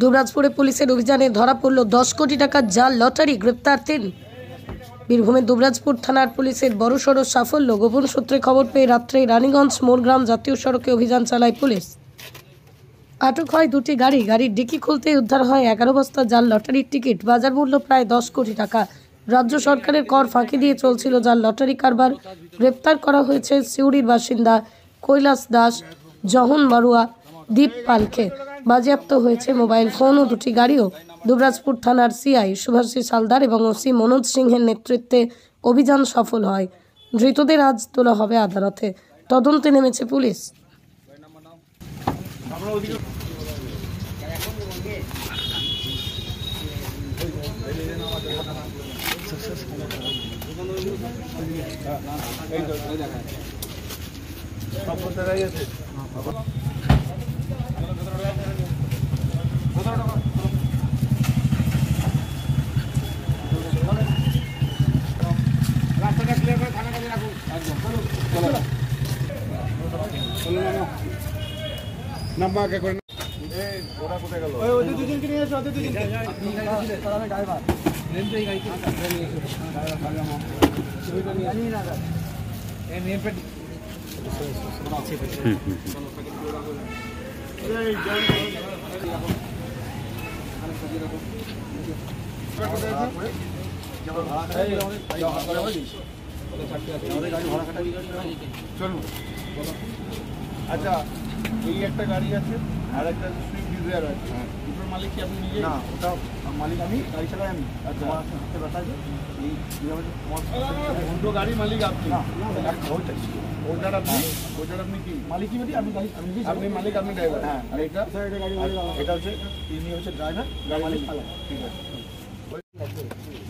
দুবরাজপুরে পুলিশের অভিযানে ধরা পড়ল 10 কোটি টাকার জাল লটারি, গ্রেপ্তার 3। বীরভূমের দুবরাজপুর থানার পুলিশের বড়সড় সাফল্য। গোপন সূত্রে খবর পেয়ে রাত্রে রানীগঞ্জ মোড়গ্রাম জাতীয় সড়কে অভিযান চালায় পুলিশ। আটক হয় 2টি গাড়ি। গাড়ির ডিকি খুলতেই উদ্ধার হয় 11 বস্তা জাল লটারির টিকিট। বাজার মূল্য প্রায় 10 কোটি টাকা। রাজ্য সরকারের কর ফাঁকি দিয়ে চলছিল জাল লটারি কারবার। গ্রেপ্তার করা হয়েছে সিউড়ির বাসিন্দা কৈলাস দাস, জহন মারুয়া, দীপ পালকে। বাজেয়াপ্ত হয়েছে মোবাইল ফোন ও 2টি গাড়িও। দুবরাজপুর থানার সিআই সুভাষী সালদার এবং ওসি মনোজ সিংহের নেতৃত্বে অভিযান সফল হয়। ধৃতদের আজ তোলা হবে আদালতে। তদন্তে নেমেছে পুলিশ। আচ্ছা, এই একটা গাড়ি আছে আর একটা সুইফট ডিজায়ার আছে। দুটোর মালিক কি আপনি নিজে? না, ওটা মালিক আমি, গাড়ি চালাই আমি। আচ্ছা, ব্যাপারটা আছে এই দুটো গাড়ি মালিক আপনি? ওটার আপনি কি মালিকই? আপনি মালিক, আপনি ড্রাইভার। হ্যাঁ, আর এটা এটা হচ্ছে তিনি হচ্ছে ড্রাইভার, গাড়ি মালিক। ঠিক আছে,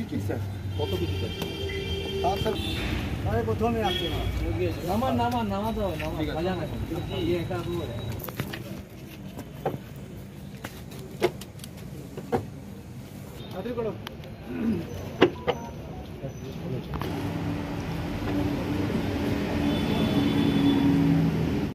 ঠিক স্যার। কত কিছু স্যার? প্রথমে আসছে নামা তো নামা